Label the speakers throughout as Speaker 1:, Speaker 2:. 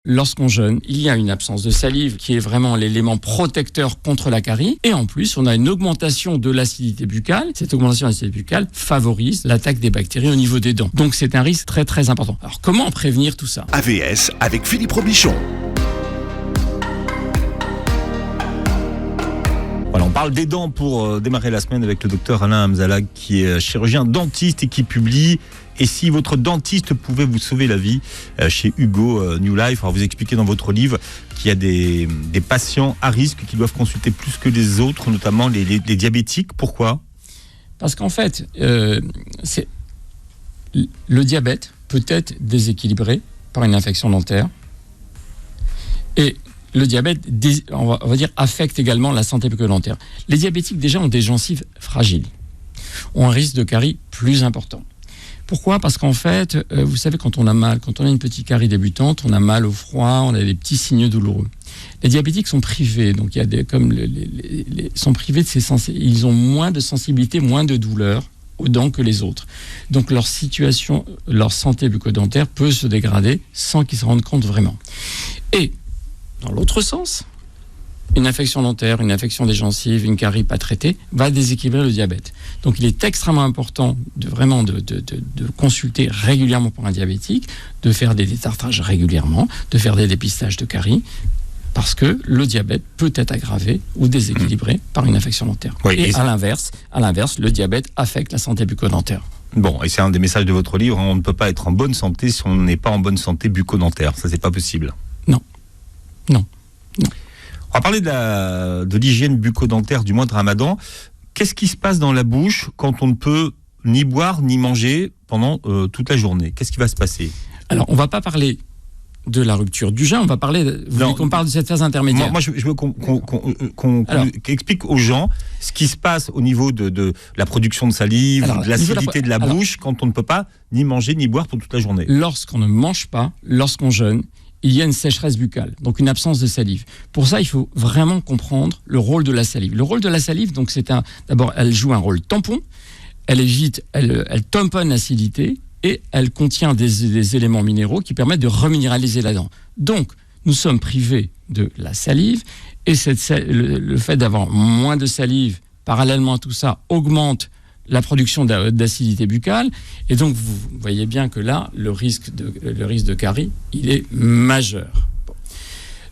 Speaker 1: Lorsqu'on jeûne, il y a une absence de salive qui est vraiment l'élément protecteur contre la carie. Et en plus, on a une augmentation de l'acidité buccale. Cette augmentation de l'acidité buccale favorise l'attaque des bactéries au niveau des dents. Donc c'est un risque très très important. Alors comment prévenir tout ça ?
Speaker 2: AVS avec Philippe Robichon.
Speaker 3: Voilà, on parle des dents pour démarrer la semaine avec le docteur Alain Hamzalag qui est chirurgien dentiste et qui publie « Et si votre dentiste pouvait vous sauver la vie » chez Hugo New Life. Alors vous expliquez dans votre livre qu'il y a des patients à risque qui doivent consulter plus que les autres, notamment les diabétiques. Pourquoi ?
Speaker 1: Parce qu'en fait, le diabète peut être déséquilibré par une infection dentaire. Et le diabète, on va dire, affecte également la santé bucco-dentaire. Les diabétiques, déjà, ont des gencives fragiles, ont un risque de carie plus important. Pourquoi ? Parce qu'en fait, vous savez, quand on a mal, quand on a une petite carie débutante, on a mal au froid, on a des petits signaux douloureux. Les diabétiques sont privés, donc il y a sont privés de ces ils ont moins de sensibilité, moins de douleur aux dents que les autres. Donc leur situation, leur santé bucco-dentaire peut se dégrader sans qu'ils se rendent compte vraiment. Et dans l'autre sens, une infection dentaire, une infection des gencives, une carie pas traitée va déséquilibrer le diabète. Donc il est extrêmement important de consulter régulièrement pour un diabétique, de faire des détartrages régulièrement, de faire des dépistages de caries, parce que le diabète peut être aggravé ou déséquilibré par une infection dentaire. Oui, et à l'inverse, le diabète affecte la santé bucco-dentaire.
Speaker 3: Bon, et c'est un des messages de votre livre, on ne peut pas être en bonne santé si on n'est pas en bonne santé bucco-dentaire. Ça, c'est pas possible.
Speaker 1: Non.
Speaker 3: On va parler de l'hygiène bucco-dentaire du mois de Ramadan. Qu'est-ce qui se passe dans la bouche quand on ne peut ni boire ni manger pendant toute la journée ? Qu'est-ce qui va se passer ?
Speaker 1: Alors, on ne va pas parler de la rupture du jeûne, on va parler. Vous voulez qu'on parle de cette phase intermédiaire ?
Speaker 3: Moi, je veux qu'on explique aux gens ce qui se passe au niveau de la production de salive, de l'acidité de la bouche, quand on ne peut pas ni manger ni boire pour toute la journée.
Speaker 1: Lorsqu'on ne mange pas, lorsqu'on jeûne, il y a une sécheresse buccale, donc une absence de salive. Pour ça, il faut vraiment comprendre le rôle de la salive. Le rôle de la salive, donc d'abord, elle joue un rôle tampon, elle tamponne l'acidité et elle contient des éléments minéraux qui permettent de reminéraliser la dent. Donc, nous sommes privés de la salive et le fait d'avoir moins de salive, parallèlement à tout ça, augmente la production d'acidité buccale, et donc vous voyez bien que là, le risque de carie, il est majeur. Bon.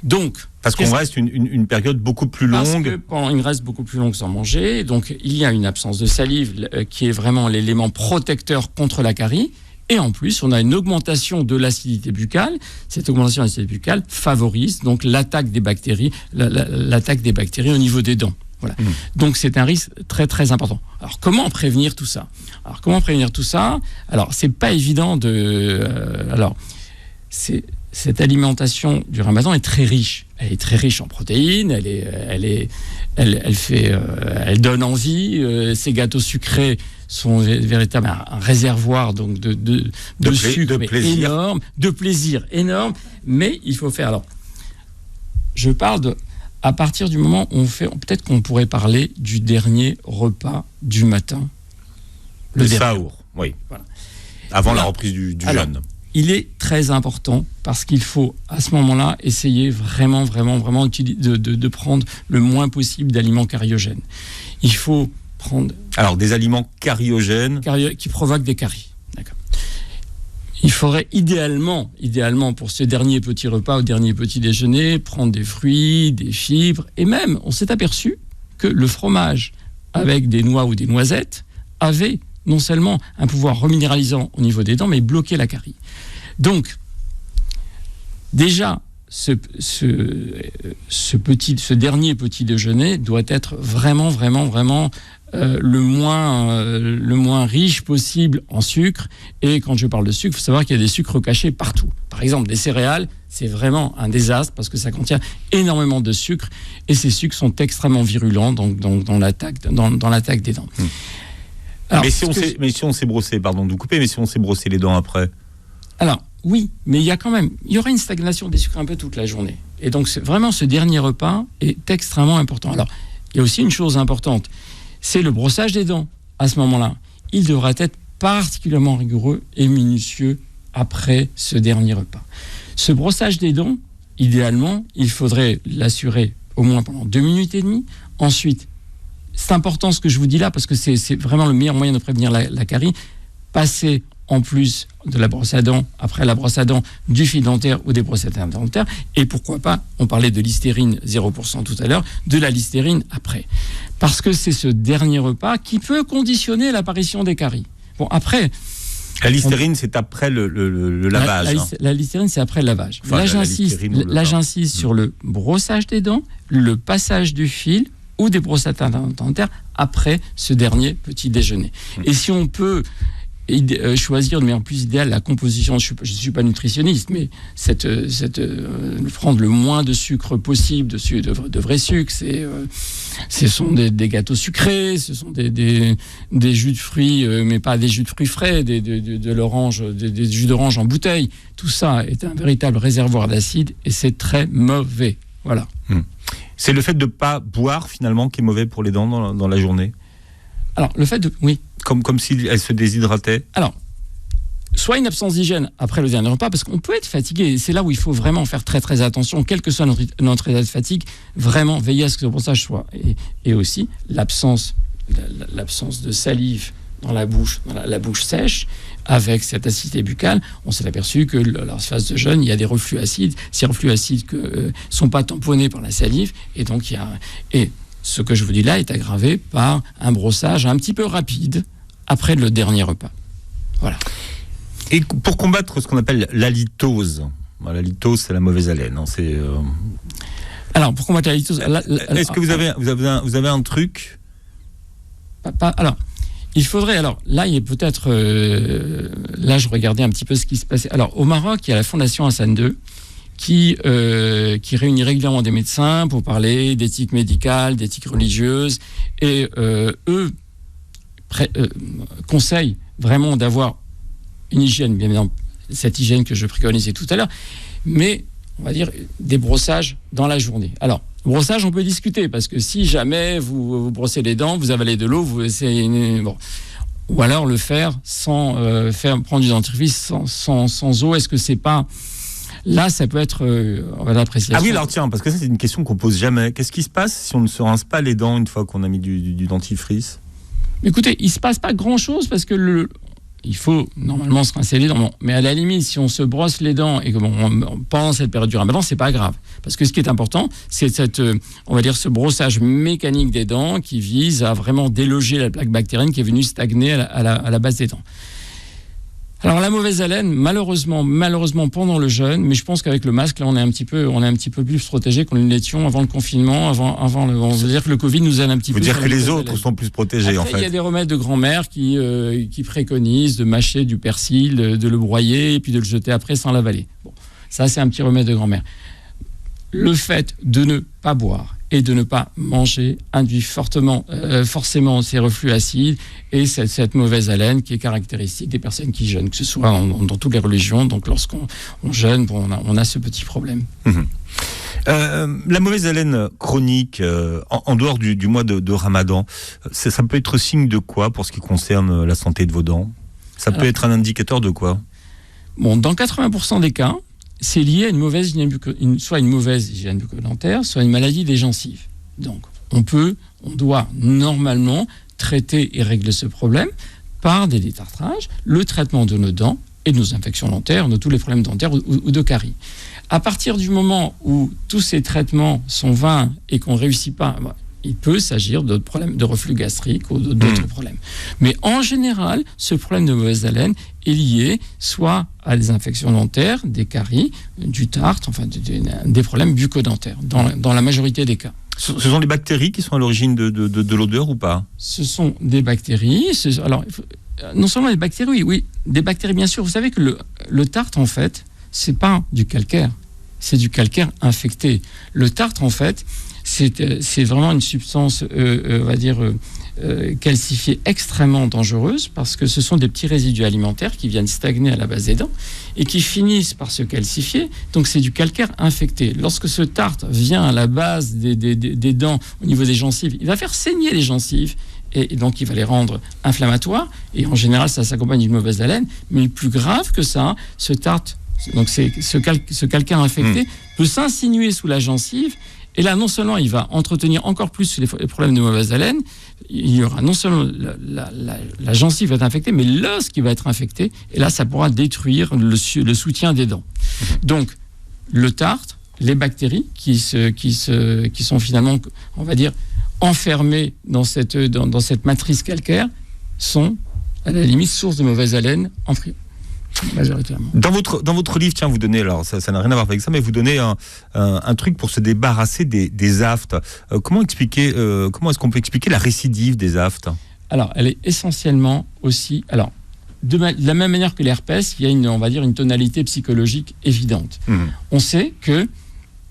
Speaker 1: Donc,
Speaker 3: parce qu'on reste une période beaucoup plus longue.
Speaker 1: Parce qu'il reste beaucoup plus longue sans manger, donc il y a une absence de salive qui est vraiment l'élément protecteur contre la carie, et en plus, on a une augmentation de l'acidité buccale. Cette augmentation de l'acidité buccale favorise donc l'attaque des bactéries, l'attaque des bactéries au niveau des dents. Voilà. Donc c'est un risque très très important. Alors comment prévenir tout ça ? Alors c'est pas évident cette alimentation du Ramadan est très riche. Elle est très riche en protéines. Elle donne envie. Ces gâteaux sucrés sont véritablement un réservoir donc de sucre énorme, de plaisir énorme. Mais il faut faire. Alors, je parle à partir du moment où peut-être qu'on pourrait parler du dernier repas du matin.
Speaker 3: Le saour, oui. Voilà. Avant la reprise du jeûne.
Speaker 1: Il est très important parce qu'il faut, à ce moment-là, essayer vraiment de prendre le moins possible d'aliments cariogènes. Il faut prendre...
Speaker 3: Alors, des aliments cariogènes...
Speaker 1: qui provoquent des caries. D'accord. Il faudrait idéalement, pour ce dernier petit repas, au dernier petit déjeuner, prendre des fruits, des fibres, et même, on s'est aperçu que le fromage avec des noix ou des noisettes avait non seulement un pouvoir reminéralisant au niveau des dents, mais bloquer la carie. Donc, déjà, ce dernier petit déjeuner doit être vraiment le moins riche possible en sucre. Et quand je parle de sucre, il faut savoir qu'il y a des sucres cachés partout. Par exemple, des céréales, c'est vraiment un désastre parce que ça contient énormément de sucre et ces sucres sont extrêmement virulents dans l'attaque des dents.
Speaker 3: Alors, mais si on s'est brossé, pardon de vous couper, mais si on s'est brossé les dents après ?
Speaker 1: Alors, oui, mais il y aura une stagnation des sucres un peu toute la journée. Et donc, vraiment, ce dernier repas est extrêmement important. Alors, il y a aussi une chose importante, c'est le brossage des dents. À ce moment-là, il devra être particulièrement rigoureux et minutieux après ce dernier repas. Ce brossage des dents, idéalement, il faudrait l'assurer au moins pendant 2 minutes et demie. Ensuite, c'est important ce que je vous dis là, parce que c'est vraiment le meilleur moyen de prévenir la carie. Passer en plus de la brosse à dents, après la brosse à dents, du fil dentaire ou des brossettes dentaires. Et pourquoi pas, on parlait de Listerine 0% tout à l'heure, de la Listerine après. Parce que c'est ce dernier repas qui peut conditionner l'apparition des caries. Bon, après...
Speaker 3: La Listerine, c'est après le lavage.
Speaker 1: La Listerine, c'est après le lavage.
Speaker 3: Enfin,
Speaker 1: là, j'insiste sur le brossage des dents, le passage du fil ou des brossettes dentaires après ce dernier petit déjeuner. Et si on peut choisir de manière plus idéale la composition, je ne suis pas nutritionniste, mais prendre le moins de sucre possible, de vrai sucre, ce sont des gâteaux sucrés, ce sont des jus de fruits, mais pas des jus de fruits frais, de l'orange, des jus d'orange en bouteille. Tout ça est un véritable réservoir d'acide et c'est très mauvais. Voilà.
Speaker 3: C'est le fait de ne pas boire finalement qui est mauvais pour les dents dans la journée.
Speaker 1: Alors, le fait de... Oui.
Speaker 3: Comme si elles se déshydrataient. Alors,
Speaker 1: soit une absence d'hygiène après le dernier repas, parce qu'on peut être fatigué. C'est là où il faut vraiment faire très très attention, quel que soit notre état de fatigue, vraiment veiller à ce que le brossage soit. Et aussi l'absence de salive dans la bouche sèche, avec cette acidité buccale. On s'est aperçu que lors phase de jeûne, il y a des reflux acides. Ces reflux acides ne sont pas tamponnés par la salive, et donc il y a... Ce que je vous dis là est aggravé par un brossage un petit peu rapide après le dernier repas. Voilà.
Speaker 3: Et pour combattre ce qu'on appelle l'halitose, la litose, c'est la mauvaise haleine. Hein,
Speaker 1: Alors, pour combattre la litose...
Speaker 3: Est-ce que vous avez un truc
Speaker 1: Alors, il faudrait... Alors, là, il y a peut-être... là, je regardais un petit peu ce qui se passait. Alors, au Maroc, il y a la Fondation Hassan II, qui réunit régulièrement des médecins pour parler d'éthique médicale, d'éthique religieuse, et eux conseillent vraiment d'avoir une hygiène, bien évidemment, cette hygiène que je préconisais tout à l'heure, mais on va dire des brossages dans la journée. Alors, brossage, on peut discuter, parce que si jamais vous brossez les dents, vous avalez de l'eau, ou alors le faire sans prendre du dentifrice sans eau. Est-ce que c'est pas... Là, ça peut être l'appréciation.
Speaker 3: Ah oui, alors tiens, parce que ça, c'est une question qu'on pose jamais. Qu'est-ce qui se passe si on ne se rince pas les dents une fois qu'on a mis du dentifrice ?
Speaker 1: Écoutez, il ne se passe pas grand-chose parce que il faut normalement se rincer les dents. Mais à la limite, si on se brosse les dents et que pendant cette période du ramadan, c'est pas grave. Parce que ce qui est important, c'est ce brossage mécanique des dents qui vise à vraiment déloger la plaque bactérienne qui est venue stagner à la base des dents. Alors la mauvaise haleine, malheureusement pendant le jeûne, mais je pense qu'avec le masque, là, on est un petit peu plus protégé qu'on ne l'étions avant le confinement, on veut dire que le Covid nous aide un petit peu.
Speaker 3: Vous dire que les autres sont plus protégés. Après, en fait.
Speaker 1: Il y a des remèdes de grand-mère qui préconisent de mâcher du persil, de le broyer et puis de le jeter après sans l'avaler. Bon, ça c'est un petit remède de grand-mère. Le fait de ne pas boire et de ne pas manger induit forcément ces reflux acides et cette mauvaise haleine qui est caractéristique des personnes qui jeûnent, que ce soit dans toutes les religions. Donc lorsqu'on jeûne, on a ce petit problème.
Speaker 3: La mauvaise haleine chronique, en dehors du mois de Ramadan, ça peut être signe de quoi pour ce qui concerne la santé de vos dents ? Ça peut être un indicateur de quoi ?
Speaker 1: Bon, dans 80% des cas, c'est lié à une mauvaise hygiène bucco-dentaire, soit une maladie des gencives. Donc, on doit normalement traiter et régler ce problème par des détartrages, le traitement de nos dents et de nos infections dentaires, de tous les problèmes dentaires ou de caries. À partir du moment où tous ces traitements sont vains et qu'on ne réussit pas, il peut s'agir d'autres problèmes de reflux gastrique ou d'autres problèmes. Mais en général, ce problème de mauvaise haleine est lié soit à des infections dentaires, des caries, du tartre, enfin des problèmes bucco-dentaires, dans la majorité des cas.
Speaker 3: Ce sont les bactéries qui sont à l'origine de l'odeur ou pas ?
Speaker 1: Ce sont des bactéries. Alors, non seulement des bactéries, oui, des bactéries bien sûr. Vous savez que le tartre, en fait, c'est pas du calcaire, c'est du calcaire infecté. Le tartre, en fait, c'est vraiment une substance, calcifiée extrêmement dangereuse parce que ce sont des petits résidus alimentaires qui viennent stagner à la base des dents et qui finissent par se calcifier. Donc c'est du calcaire infecté. Lorsque ce tartre vient à la base des dents au niveau des gencives, il va faire saigner les gencives et donc il va les rendre inflammatoires et en général ça s'accompagne d'une mauvaise haleine. Mais le plus grave que ça, ce tartre Donc c'est ce calcaire infecté peut s'insinuer sous la gencive. Et là, non seulement il va entretenir encore plus les problèmes de mauvaise haleine, il y aura non seulement la gencive va être infectée, mais l'os qui va être infecté. Et là, ça pourra détruire le soutien des dents. Donc, le tartre, les bactéries qui sont finalement, on va dire, enfermées dans cette matrice calcaire, sont à la limite source de mauvaise haleine en primaire. Majoritairement.
Speaker 3: Dans votre livre, tiens, vous donnez, alors ça n'a rien à voir avec ça, mais vous donnez un truc pour se débarrasser des aftes. Comment est-ce qu'on peut expliquer la récidive des aftes?
Speaker 1: Alors, elle est essentiellement aussi, alors de la même manière que l'herpès, il y a on va dire une tonalité psychologique évidente. On sait que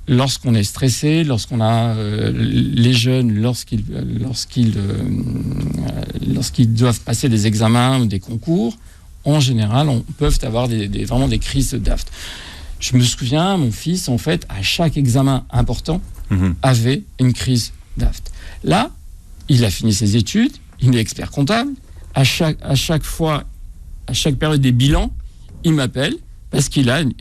Speaker 1: lorsqu'on est stressé, lorsqu'on a les jeunes, lorsqu'ils doivent passer des examens ou des concours, en général, on peut avoir vraiment des crises d'aftes. Je me souviens, mon fils, en fait, à chaque examen important, avait une crise d'aftes. Là, il a fini ses études, il est expert comptable. À chaque fois, à chaque période des bilans, il m'appelle parce qu'il a une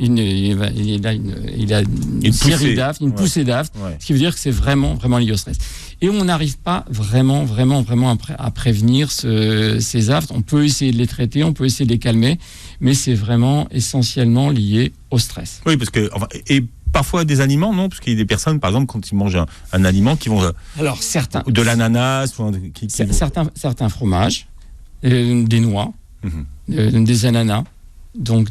Speaker 1: série d'aftes, une poussée d'aftes, ce qui veut dire que c'est vraiment, vraiment lié au stress. Et on n'arrive pas vraiment à prévenir ces aftes. On peut essayer de les traiter, on peut essayer de les calmer, mais c'est vraiment essentiellement lié au stress.
Speaker 3: Oui, parce que et parfois des aliments, non, parce qu'il y a des personnes, par exemple, quand ils mangent un aliment, qui vont
Speaker 1: alors certains
Speaker 3: de l'ananas,
Speaker 1: certains fromages, des noix, des ananas. Donc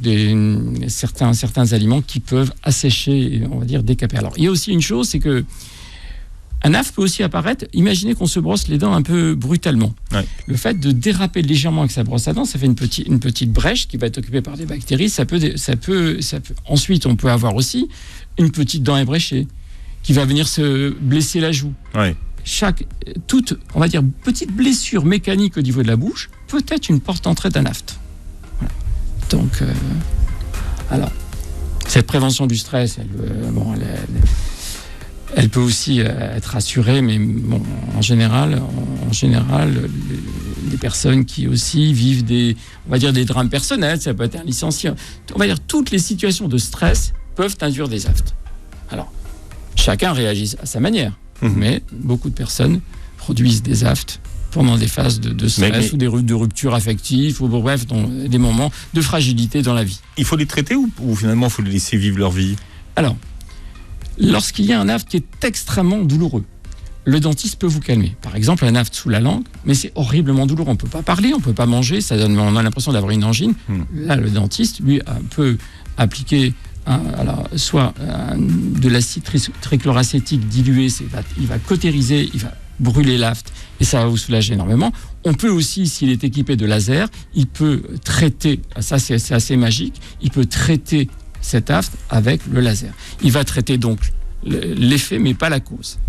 Speaker 1: certains aliments qui peuvent assécher, on va dire, décaper. Alors il y a aussi une chose, c'est que un afte peut aussi apparaître. Imaginez qu'on se brosse les dents un peu brutalement. Ouais. Le fait de déraper légèrement avec sa brosse à dents, ça fait une petite brèche qui va être occupée par des bactéries. Ça peut. Ensuite, on peut avoir aussi une petite dent ébréchée qui va venir se blesser la joue. Ouais. Toute, on va dire, petite blessure mécanique au niveau de la bouche peut être une porte d'entrée d'un afte. Voilà. Donc, alors, cette prévention du stress, elle peut aussi être assurée, mais bon, en général, les personnes qui aussi vivent des drames personnels, ça peut être un licenciement, on va dire toutes les situations de stress peuvent induire des aftes. Alors, chacun réagit à sa manière, mais beaucoup de personnes produisent des aftes pendant des phases de stress ou de rupture affective, ou bref, dans des moments de fragilité dans la vie.
Speaker 3: Il faut les traiter ou finalement il faut les laisser vivre leur vie?
Speaker 1: Alors, lorsqu'il y a un afte qui est extrêmement douloureux, le dentiste peut vous calmer. Par exemple, un afte sous la langue, mais c'est horriblement douloureux. On ne peut pas parler, on ne peut pas manger, on a l'impression d'avoir une angine. Là, le dentiste, lui, peut appliquer soit de l'acide trichloracétique dilué, il va cautériser, il va brûler l'afte et ça va vous soulager énormément. On peut aussi, s'il est équipé de laser, il peut traiter, ça c'est assez magique, il peut traiter cet afte avec le laser. Il va traiter donc l'effet mais pas la cause.